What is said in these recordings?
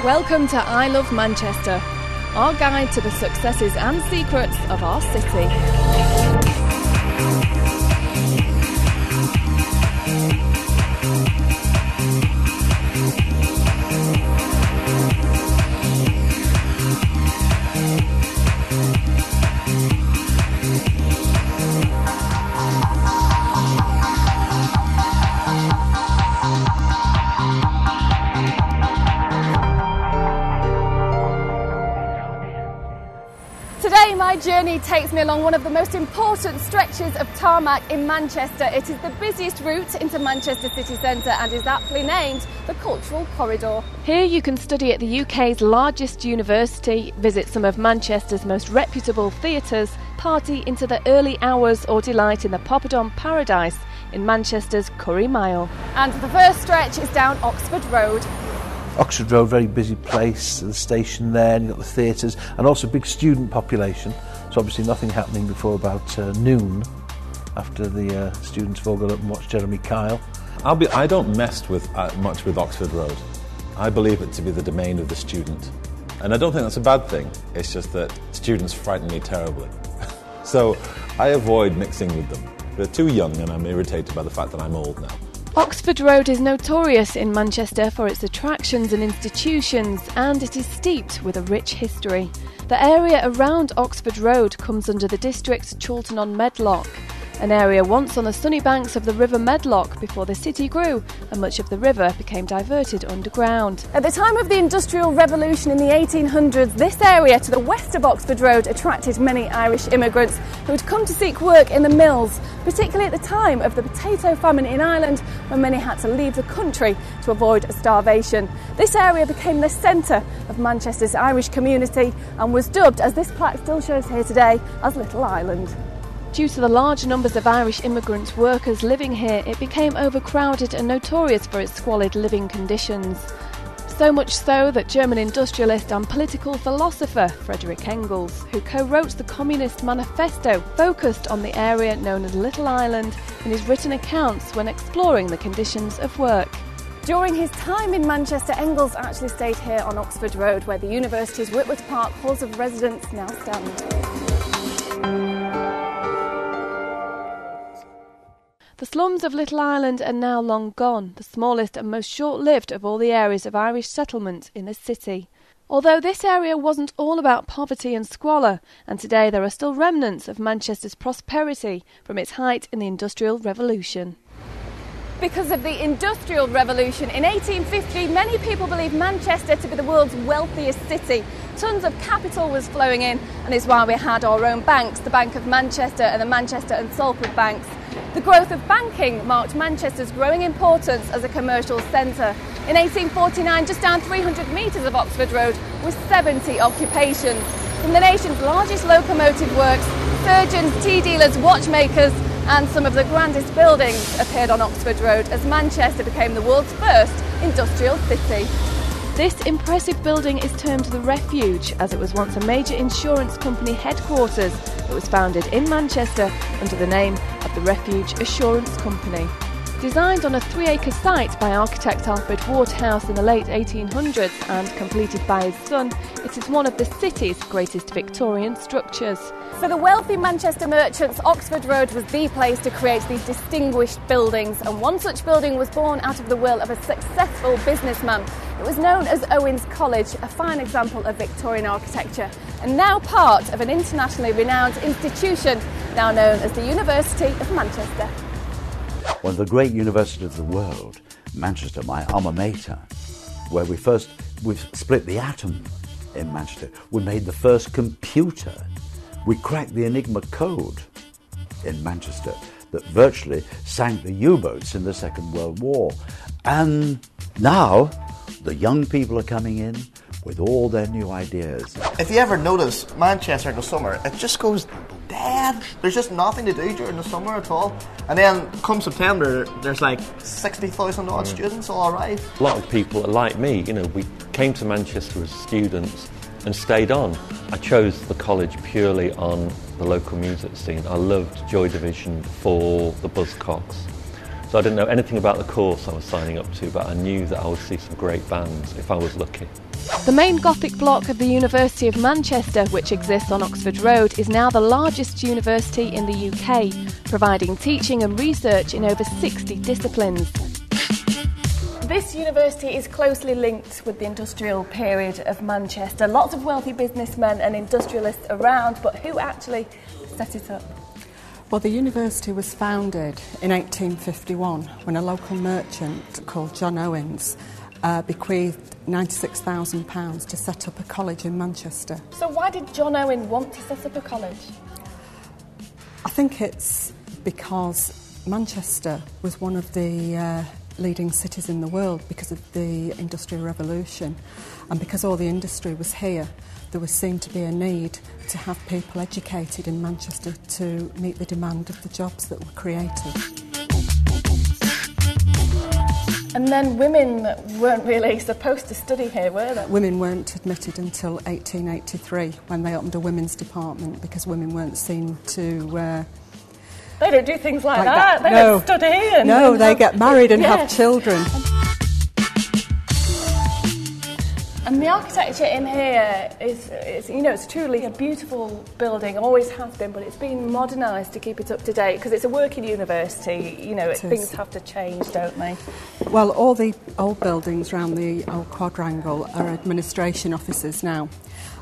Welcome to I Love Manchester, our guide to the successes and secrets of our city. Today my journey takes me along one of the most important stretches of tarmac in Manchester. It is the busiest route into Manchester city centre and is aptly named the Cultural Corridor. Here you can study at the UK's largest university, visit some of Manchester's most reputable theatres, party into the early hours or delight in the Poppadom paradise in Manchester's Curry Mile. And the first stretch is down Oxford Road. Oxford Road, very busy place, the station there, and you've got the theatres, and also a big student population, so obviously nothing happening before about noon, after the students have all got up and watched Jeremy Kyle. I don't mess with much with Oxford Road. I believe it to be the domain of the student, and I don't think that's a bad thing, it's just that students frighten me terribly. So I avoid mixing with them. They're too young and I'm irritated by the fact that I'm old now. Oxford Road is notorious in Manchester for its attractions and institutions, and it is steeped with a rich history. The area around Oxford Road comes under the district's Chorlton-on-Medlock, an area once on the sunny banks of the River Medlock before the city grew and much of the river became diverted underground. At the time of the Industrial Revolution in the 1800s, this area to the west of Oxford Road attracted many Irish immigrants who had come to seek work in the mills, particularly at the time of the potato famine in Ireland, when many had to leave the country to avoid starvation. This area became the centre of Manchester's Irish community and was dubbed, as this plaque still shows here today, as Little Ireland. Due to the large numbers of Irish immigrant workers living here, it became overcrowded and notorious for its squalid living conditions. So much so that German industrialist and political philosopher Friedrich Engels, who co-wrote the Communist Manifesto, focused on the area known as Little Ireland in his written accounts when exploring the conditions of work. During his time in Manchester, Engels actually stayed here on Oxford Road, where the university's Whitworth Art halls of residence now stand. The slums of Little Ireland are now long gone, the smallest and most short-lived of all the areas of Irish settlement in the city. Although this area wasn't all about poverty and squalor, and today there are still remnants of Manchester's prosperity from its height in the Industrial Revolution. Because of the Industrial Revolution in 1850, many people believe Manchester to be the world's wealthiest city. Tons of capital was flowing in, and it's why we had our own banks, the Bank of Manchester and the Manchester and Salford banks. The growth of banking marked Manchester's growing importance as a commercial centre. In 1849, just down 300 metres of Oxford Road were 70 occupations. From the nation's largest locomotive works, surgeons, tea dealers, watchmakers, and some of the grandest buildings appeared on Oxford Road as Manchester became the world's first industrial city. This impressive building is termed the Refuge, as it was once a major insurance company headquarters that was founded in Manchester under the name of the Refuge Assurance Company. Designed on a 3-acre site by architect Alfred Waterhouse in the late 1800s and completed by his son, it is one of the city's greatest Victorian structures. For the wealthy Manchester merchants, Oxford Road was the place to create these distinguished buildings, and one such building was born out of the will of a successful businessman. It was known as Owen's College, a fine example of Victorian architecture, and now part of an internationally renowned institution now known as the University of Manchester. One of the great universities of the world, Manchester, my alma mater, where we've split the atom in Manchester. We made the first computer. We cracked the Enigma code in Manchester that virtually sank the U-boats in the Second World War. And now the young people are coming in with all their new ideas. If you ever notice Manchester in the summer, it just goes dead. There's just nothing to do during the summer at all. And then come September, there's like 60,000 odd students all arrive. A lot of people are like me, we came to Manchester as students and stayed on. I chose the college purely on the local music scene. I loved Joy Division for the Buzzcocks. So So I didn't know anything about the course I was signing up to, but I knew that I would see some great bands if I was lucky. The main Gothic block of the University of Manchester, which exists on Oxford Road, is now the largest university in the UK, providing teaching and research in over 60 disciplines. This university is closely linked with the industrial period of Manchester. Lots of wealthy businessmen and industrialists around, but who actually set it up? Well, the university was founded in 1851 when a local merchant called John Owens bequeathed £96,000 to set up a college in Manchester. So why did John Owen want to set up a college? I think it's because Manchester was one of the leading cities in the world because of the Industrial Revolution, and because all the industry was here, there was seen to be a need to have people educated in Manchester to meet the demand of the jobs that were created. And then women weren't really supposed to study here, were they? Women weren't admitted until 1883 when they opened a women's department because women weren't seen to... They don't do things like that. They don't study. And they get married and have children. And the architecture in here is, it's truly a beautiful building, always has been, but it's been modernised to keep it up to date because it's a working university, things have to change, don't they? Well, all the old buildings around the old quadrangle are administration offices now,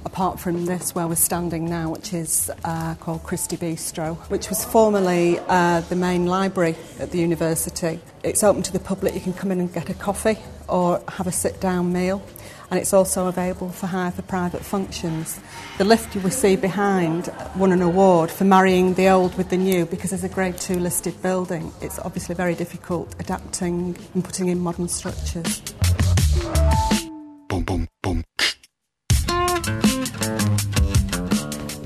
apart from this where we're standing now, which is called Christie Bistro, which was formerly the main library at the university. It's open to the public, you can come in and get a coffee or have a sit-down meal. And it's also available for hire for private functions. The lift you will see behind won an award for marrying the old with the new because as a Grade 2 listed building, it's obviously very difficult adapting and putting in modern structures. Boom, boom, boom.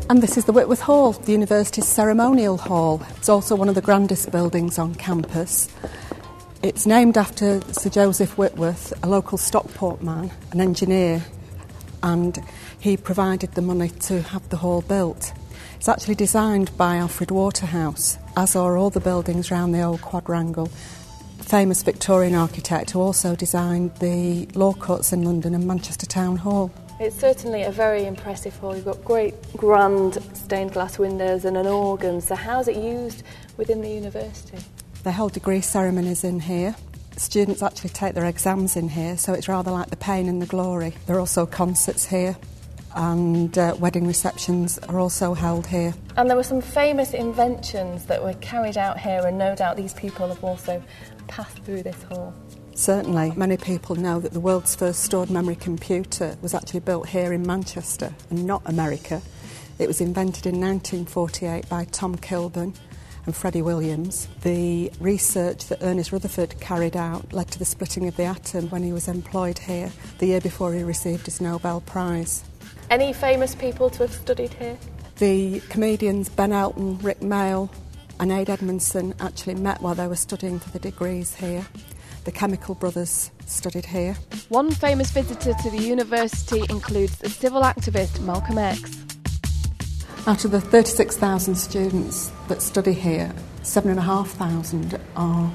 And this is the Whitworth Hall, the university's ceremonial hall. It's also one of the grandest buildings on campus. It's named after Sir Joseph Whitworth, a local Stockport man, an engineer, and he provided the money to have the hall built. It's actually designed by Alfred Waterhouse, as are all the buildings around the old quadrangle. Famous Victorian architect who also designed the law courts in London and Manchester Town Hall. It's certainly a very impressive hall. You've got great, grand stained glass windows and an organ. So how's it used within the university? They hold degree ceremonies in here. Students actually take their exams in here, so it's rather like the pain and the glory. There are also concerts here, and wedding receptions are also held here. And there were some famous inventions that were carried out here, and no doubt these people have also passed through this hall. Certainly. Many people know that the world's first stored memory computer was actually built here in Manchester and not America. It was invented in 1948 by Tom Kilburn and Freddie Williams. The research that Ernest Rutherford carried out led to the splitting of the atom when he was employed here the year before he received his Nobel Prize. Any famous people to have studied here? The comedians Ben Elton, Rick Mayall and Ade Edmondson actually met while they were studying for the degrees here. The Chemical Brothers studied here. One famous visitor to the university includes the civil activist Malcolm X. Out of the 36,000 students that study here, 7,500 are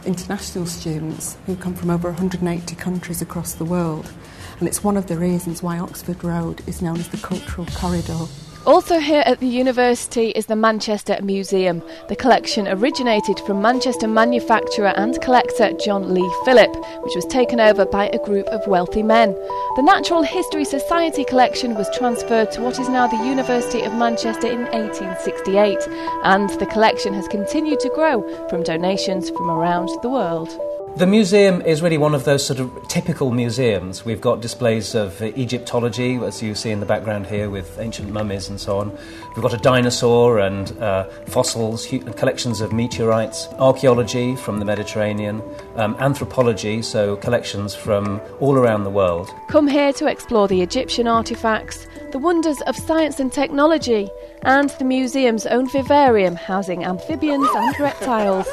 international students who come from over 180 countries across the world. And it's one of the reasons why Oxford Road is known as the Cultural Corridor. Also here at the university is the Manchester Museum. The collection originated from Manchester manufacturer and collector John Lee Phillip, which was taken over by a group of wealthy men. The Natural History Society collection was transferred to what is now the University of Manchester in 1868, and the collection has continued to grow from donations from around the world. The museum is really one of those sort of typical museums. We've got displays of Egyptology, as you see in the background here, with ancient mummies and so on. We've got a dinosaur and fossils, collections of meteorites, archaeology from the Mediterranean, anthropology, so collections from all around the world. Come here to explore the Egyptian artefacts, the wonders of science and technology, and the museum's own vivarium housing amphibians and reptiles.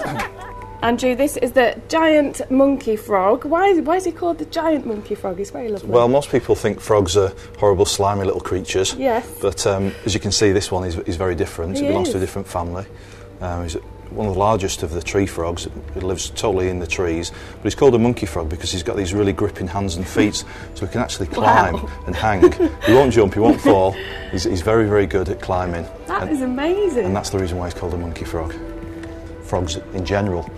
Andrew, this is the giant monkey frog. Why is he called the giant monkey frog? He's very lovely. Well, most people think frogs are horrible, slimy little creatures. Yes. But as you can see, this one is very different. It belongs to a different family. He's one of the largest of the tree frogs. It lives totally in the trees, but he's called a monkey frog because he's got these really gripping hands and feet, so he can actually climb and hang. He won't jump, he won't fall. He's very, very good at climbing. That is amazing. And that's the reason why he's called a monkey frog. Frogs in general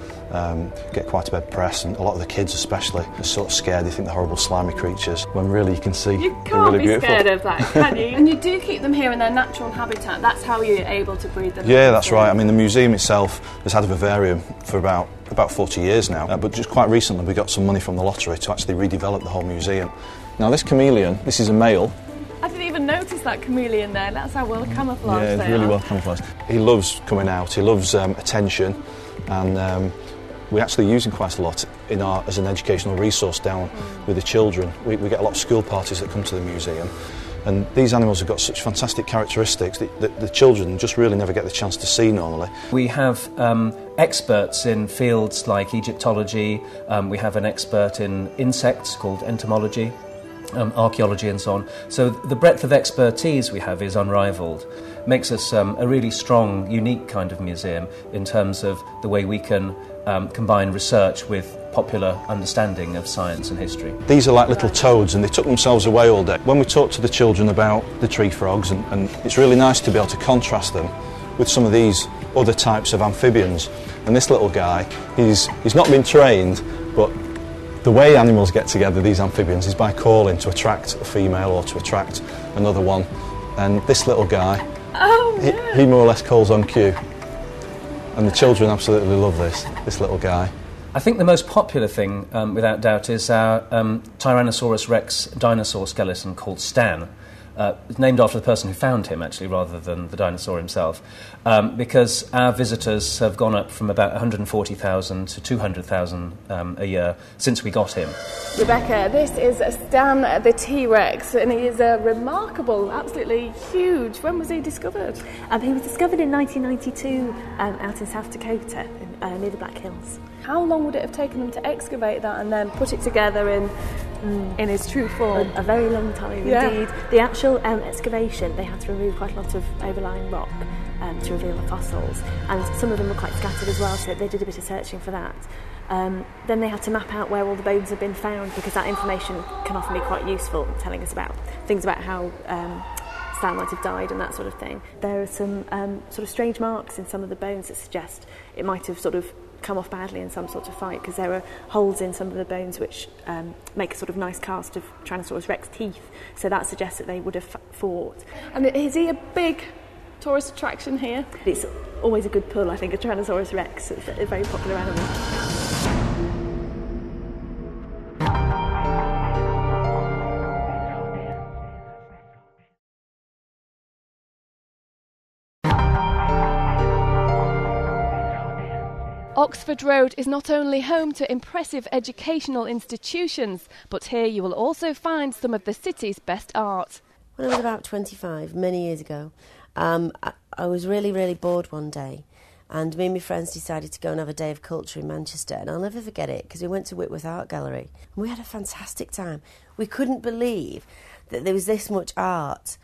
get quite a bad press, and a lot of the kids especially are sort of scared. They think they're horrible slimy creatures, when really you can see You they're can't really be beautiful. scared of that, can you? And you do keep them here in their natural habitat. That's how you're able to breed them. Yeah, that's right. I mean, the museum itself has had a vivarium for about 40 years now, but just quite recently we got some money from the lottery to actually redevelop the whole museum. Now this chameleon, this is a male. I didn't even notice that chameleon there. That's how well camouflaged Yeah, they it's really are. well camouflaged. He loves coming out, he loves attention, and we actually use him quite a lot as an educational resource down with the children. We get a lot of school parties that come to the museum, and these animals have got such fantastic characteristics that the children just really never get the chance to see normally. We have experts in fields like Egyptology, we have an expert in insects called entomology, archaeology and so on. So the breadth of expertise we have is unrivalled. Makes us a really strong, unique kind of museum in terms of the way we can combine research with popular understanding of science and history. These are like little toads, and they took themselves away all day. When we talk to the children about the tree frogs, and it's really nice to be able to contrast them with some of these other types of amphibians. And this little guy, he's not been trained, but the way animals get together, these amphibians, is by calling to attract a female or to attract another one. And this little guy, he more or less calls on cue. And the children absolutely love this little guy. I think the most popular thing, without doubt, is our Tyrannosaurus rex dinosaur skeleton called Stan. It's named after the person who found him, actually, rather than the dinosaur himself, because our visitors have gone up from about 140,000 to 200,000 a year since we got him. Rebecca, this is Stan the T-Rex, and he is remarkable, absolutely huge. When was he discovered? He was discovered in 1992 out in South Dakota, near the Black Hills. How long would it have taken them to excavate that and then put it together in its true form? A very long time indeed. The actual excavation, they had to remove quite a lot of overlying rock to reveal the fossils, and some of them were quite scattered as well, so they did a bit of searching for that. Then they had to map out where all the bones had been found, because that information can often be quite useful, telling us about things about how Stan might have died and that sort of thing. There are some sort of strange marks in some of the bones that suggest it might have sort of come off badly in some sort of fight, because there are holes in some of the bones which make a sort of nice cast of Tyrannosaurus rex teeth, so that suggests that they would have fought. And is he a big tourist attraction here? It's always a good pull, I think, a Tyrannosaurus rex. It's a very popular animal. Oxford Road is not only home to impressive educational institutions, but here you will also find some of the city's best art. When I was about 25, many years ago, I was really, really bored one day, and me and my friends decided to go and have a day of culture in Manchester, and I'll never forget it, because we went to Whitworth Art Gallery, and we had a fantastic time. We couldn't believe that there was this much art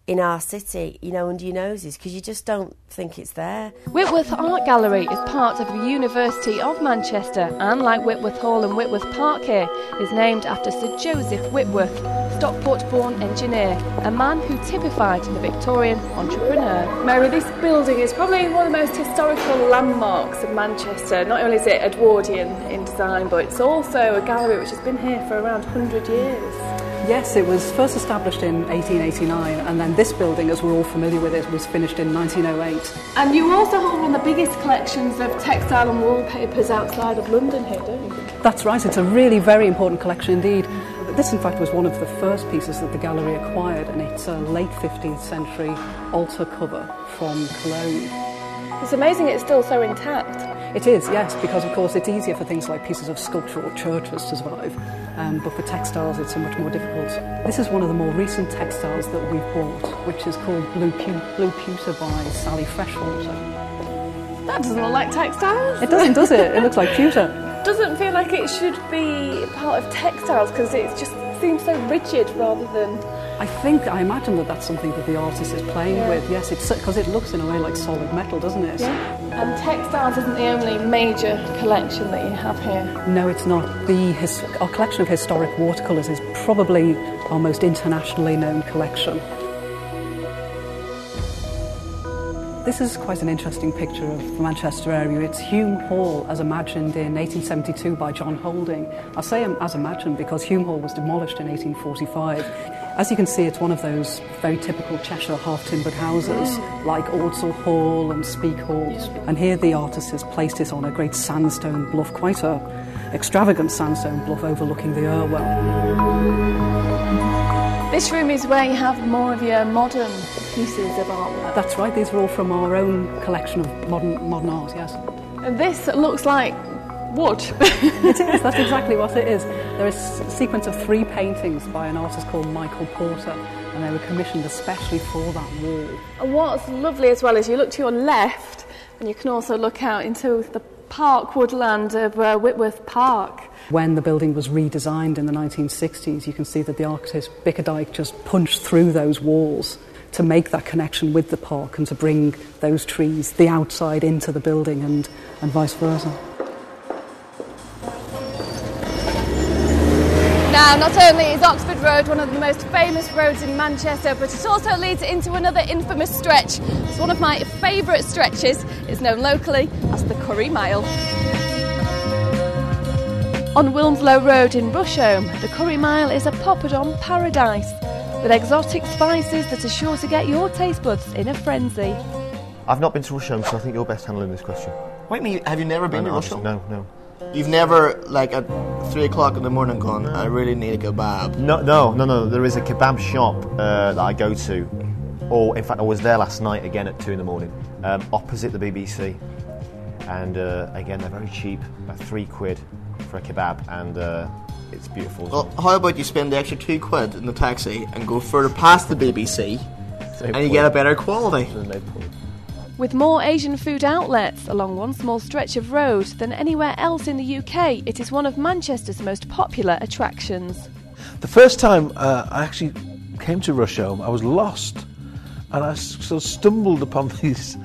in our city, you know, under your noses, because you just don't think it's there. Whitworth Art Gallery is part of the University of Manchester, and like Whitworth Hall and Whitworth Park here, is named after Sir Joseph Whitworth, Stockport-born engineer, a man who typified the Victorian entrepreneur. Mary, this building is probably one of the most historical landmarks of Manchester. Not only is it Edwardian in design, but it's also a gallery which has been here for around 100 years. Yes, it was first established in 1889, and then this building, as we're all familiar with it, was finished in 1908. And you also hold one of the biggest collections of textile and wallpapers outside of London here, don't you? That's right, it's a really very important collection indeed. This, in fact, was one of the first pieces that the gallery acquired, and it's a late 15th century altar cover from Cologne. It's amazing it's still so intact. It is, yes, because of course it's easier for things like pieces of sculpture or churches to survive, but for textiles it's so much more difficult. This is one of the more recent textiles that we've bought, which is called Blue Pewter by Sally Freshwater. That doesn't look like textiles. It doesn't, does it? It looks like pewter. Doesn't feel like it should be part of textiles, because it just seems so rigid rather than I imagine that's something that the artist is playing with. Yes, it's because it looks in a way like solid metal, doesn't it? Yeah. And textiles isn't the only major collection that you have here. No, it's not. Our collection of historic watercolours is probably our most internationally known collection. This is quite an interesting picture of the Manchester area. It's Hume Hall as imagined in 1872 by John Holding. I say as imagined because Hume Hall was demolished in 1845. As you can see, it's one of those very typical Cheshire half-timbered houses like Ordsall Hall and Speke Hall. And here the artist has placed it on a great sandstone bluff, quite a extravagant sandstone bluff overlooking the Irwell. This room is where you have more of your modern pieces of art. That's right, these are all from our own collection of modern art, yes. And this looks like wood. It is, that's exactly what it is. There is a sequence of 3 paintings by an artist called Michael Porter, and they were commissioned especially for that wall. And what's lovely as well is you look to your left, and you can also look out into the park woodland of Whitworth Park. When the building was redesigned in the 1960s, you can see that the architect Bickerdike just punched through those walls to make that connection with the park and to bring those trees, the outside, into the building and vice versa. Now, not only is Oxford Road one of the most famous roads in Manchester, but it also leads into another infamous stretch. It's one of my favourite stretches. It's known locally as the Curry Mile. On Wilmslow Road in Rusholme, the Curry Mile is a poppadom paradise, with exotic spices that are sure to get your taste buds in a frenzy. I've not been to Rusholme, so I think you're best handling this question. Wait, have you never been to Rusholme? No. You've never, like, at 3 o'clock in the morning gone, I really need a kebab? No. There is a kebab shop that I go to, or in fact I was there last night again at 2 in the morning, opposite the BBC. And again, they're very cheap, about £3 for a kebab, and it's beautiful. Well, how about you spend the extra £2 in the taxi and go further past the BBC, and you get a better quality? With more Asian food outlets along one small stretch of road than anywhere else in the UK, it is one of Manchester's most popular attractions. The first time I actually came to Rusholme, I was lost. And I sort of stumbled upon this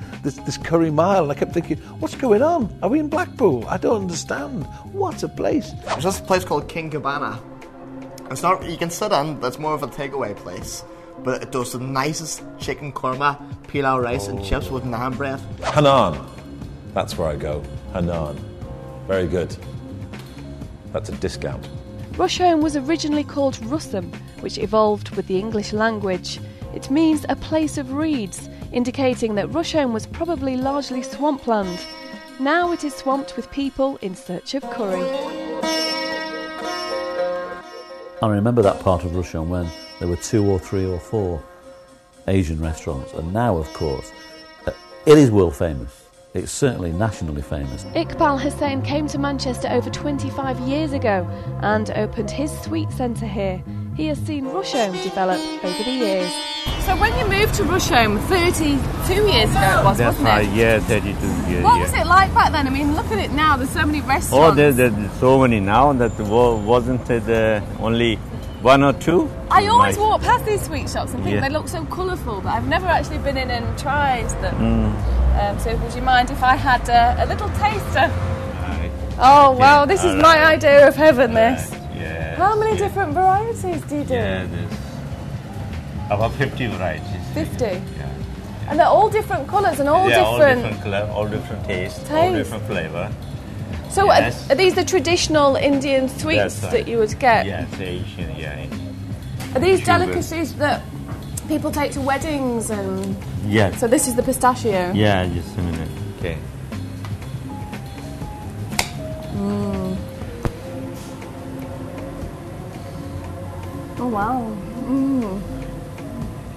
Curry Mile, and I kept thinking, what's going on? Are we in Blackpool? I don't understand. What a place. There's this place called King Cabana. It's not, you can sit in, but it's more of a takeaway place. But it does the nicest chicken korma, pilau rice and chips with naan bread. Hanan. That's where I go. Hanan. Very good. That's a discount. Rusholme was originally called Russum, which evolved with the English language. It means a place of reeds, indicating that Rusholme was probably largely swampland. Now it is swamped with people in search of curry. I remember that part of Rusholme when there were 2 or 3 or 4 Asian restaurants, and now, of course, it is world famous. It's certainly nationally famous. Iqbal Hussain came to Manchester over 25 years ago and opened his sweet centre here. He has seen Rusholme develop over the years. So when you moved to Rusholme 32 years ago it was, That's wasn't right, it? yeah, 32 years. What was it like back then? I mean, look at it now, there's so many restaurants. Oh, there's so many now. That wasn't it only 1 or 2? I always walk past these sweet shops and think Yeah. they look so colourful, but I've never actually been in and tried them. So would you mind if I had a little taster? Oh wow, this is my idea of heaven, this. Yeah. How many different varieties do you do? Yeah, there's about 50 varieties. 50? Yeah. And they're all different colours and all different... all different colour, all different taste, all different flavour. So yes. are these the traditional Indian sweets that you would get? Yes, Asian, yeah. Are these delicacies that people take to weddings and... Yes. So this is the pistachio? Yeah, just a minute. Okay. Oh wow.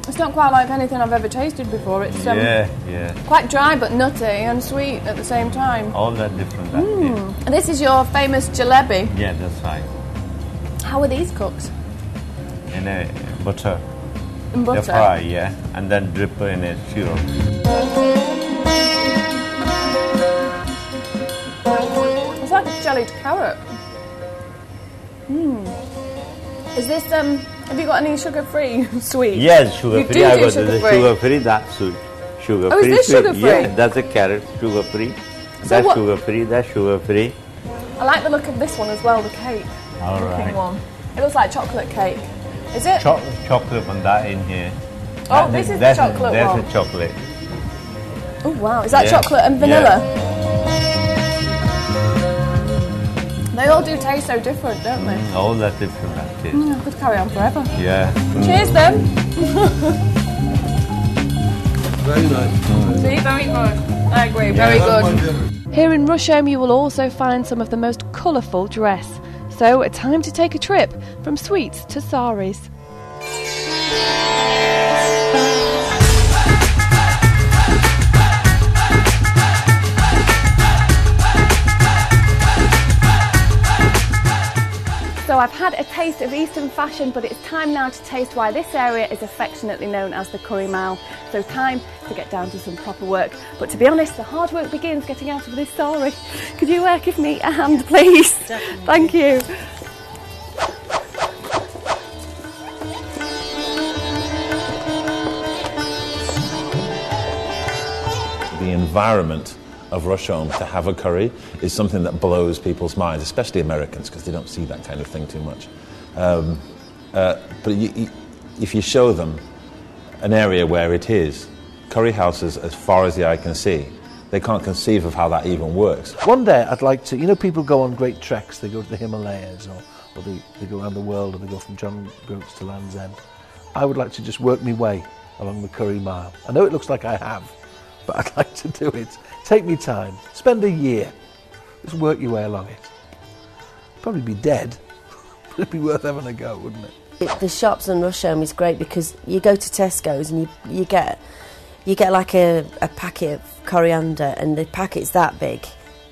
It's not quite like anything I've ever tasted before. It's quite dry but nutty and sweet at the same time. All that different. And this is your famous jalebi. Yeah, that's right. How are these cooked? In butter. In butter? They fry, yeah, and then drip in a syrup. It's like a jellied carrot. Is this Have you got any sugar-free sweets? Yes, sugar-free. I got the sugar-free. sugar-free, that's sweet. Sugar-free. Oh, is this sweet. sugar-free? Yeah, that's a carrot, sugar-free. That's sugar-free, that's sugar-free. I like the look of this one as well, the cake. All right. One. It looks like chocolate cake. Is it? Chocolate one, that in here. Oh, this is the chocolate one. That's a chocolate. Oh, wow. Is that chocolate and vanilla? Yeah. They all do taste so different, don't they? All that different, that is. I could carry on forever. Yeah. Cheers, then. Very nice. See, very good. I agree, very good. Here in Rusholme, you will also find some of the most colourful dress. So, time to take a trip from sweets to saris. So I've had a taste of Eastern fashion, but it's time now to taste why this area is affectionately known as the Curry Mile. So time to get down to some proper work. But to be honest, the hard work begins getting out of this sari. Could you give me a hand, please? Definitely. Thank you. The environment of Rusholme to have a curry is something that blows people's minds, especially Americans, because they don't see that kind of thing too much. But if you show them an area where it is, curry houses as far as the eye can see, they can't conceive of how that even works. One day I'd like to, you know, people go on great treks, they go to the Himalayas or they go around the world, or they go from John Groats to Land's End. I would like to just work my way along the Curry Mile. I know it looks like I have, but I'd like to do it. Take me time, spend a year, just work your way along it. Probably be dead, but it'd be worth having a go, wouldn't it? The shops in Rusholme is great because you go to Tesco's and you get like a packet of coriander, and the packet's that big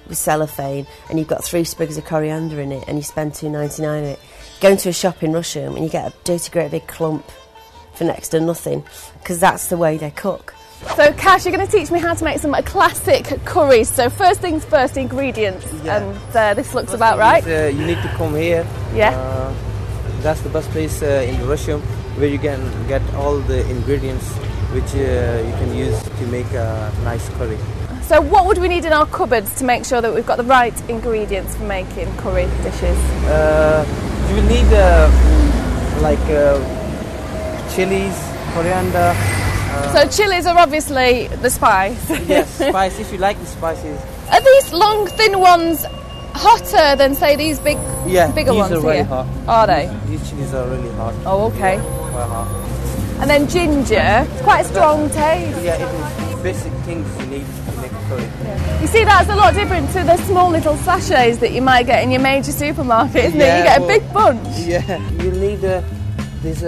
with cellophane, and you've got 3 sprigs of coriander in it, and you spend $2.99 on it. Go into a shop in Rusholme and you get a dirty great big clump for next to nothing, because that's the way they cook. So, Cash, you're going to teach me how to make some classic curries. So, first things first, ingredients. Yeah. And this looks about right. You need to come here. Yeah. That's the best place in Rusholme where you can get all the ingredients which you can use to make a nice curry. So, what would we need in our cupboards to make sure that we've got the right ingredients for making curry dishes? You will need chilies, coriander. So chilies are obviously the spice. Yes, spice, if you like the spices. Are these long, thin ones hotter than, say, these bigger ones here? Yeah, these are really hot. Are they? These chilies are really hot. Oh, okay. Quite hot. And then ginger, it's quite a strong taste. Yeah, it is basic things you need to make a curry. Yeah. You see, that's a lot different to the small little sachets that you might get in your major supermarket, isn't it? You get a big bunch. Yeah, you need this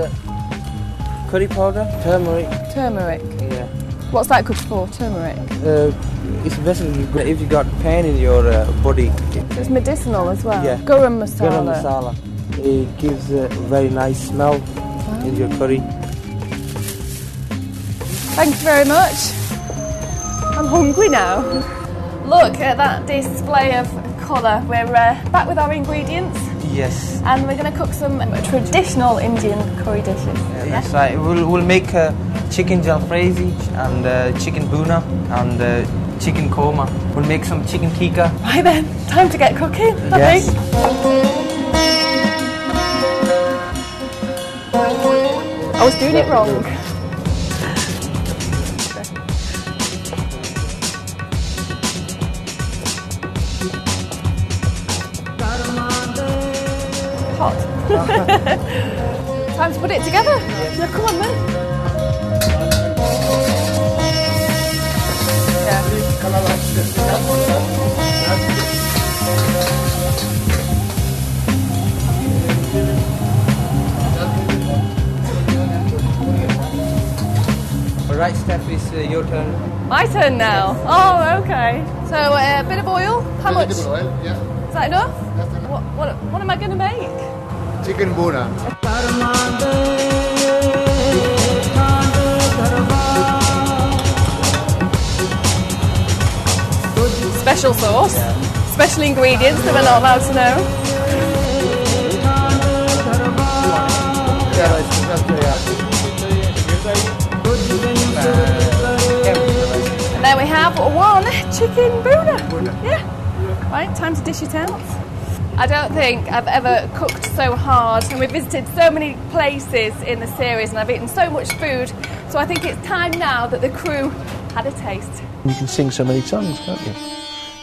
curry powder, turmeric. Turmeric? Yeah. What's that good for, turmeric? It's basically good if you got pain in your body. It's medicinal as well? Yeah. Garam masala. Garam masala. It gives a very nice smell in your curry. Thank you very much. I'm hungry now. Look at that display of colour. We're back with our ingredients. Yes. And we're going to cook some traditional Indian curry dishes. That's right. We'll make chicken jalfrezi and chicken bhuna and chicken korma. We'll make some chicken tikka. Right then, time to get cooking, I yes. think. I was doing it wrong. Hot. Time to put it together. Yes. No, come on then. Right, Steph, it's your turn. My turn now. Oh, okay. So a bit of oil. How much? Oil, yeah. Is that enough? That's enough. What am I going to make? Chicken bhuna. Special sauce. Yeah. Special ingredients that we're not allowed to know. Yeah. one chicken boona. Yeah. Right, time to dish it out. I don't think I've ever cooked so hard, and we've visited so many places in the series and I've eaten so much food, so I think it's time now that the crew had a taste. You can sing so many songs, can't you?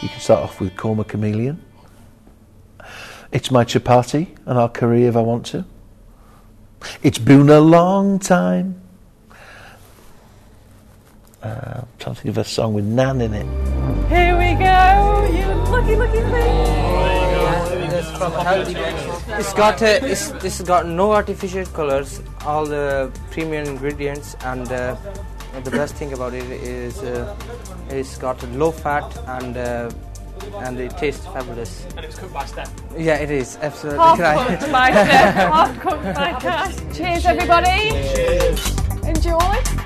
You can start off with Korma Chameleon. It's my chapati, and I'll curry if I want to. It's been a long time. I'm trying to think of a song with Nan in it. Here we go, you lucky thing. It's got no artificial colors, all the premium ingredients, and the best thing about it is it's got low fat and it tastes fabulous. And it's cooked by Steph. Yeah, it is absolutely Half right. cooked by Steph, half cooked by Cash. Cheers, everybody. Cheers. Enjoy.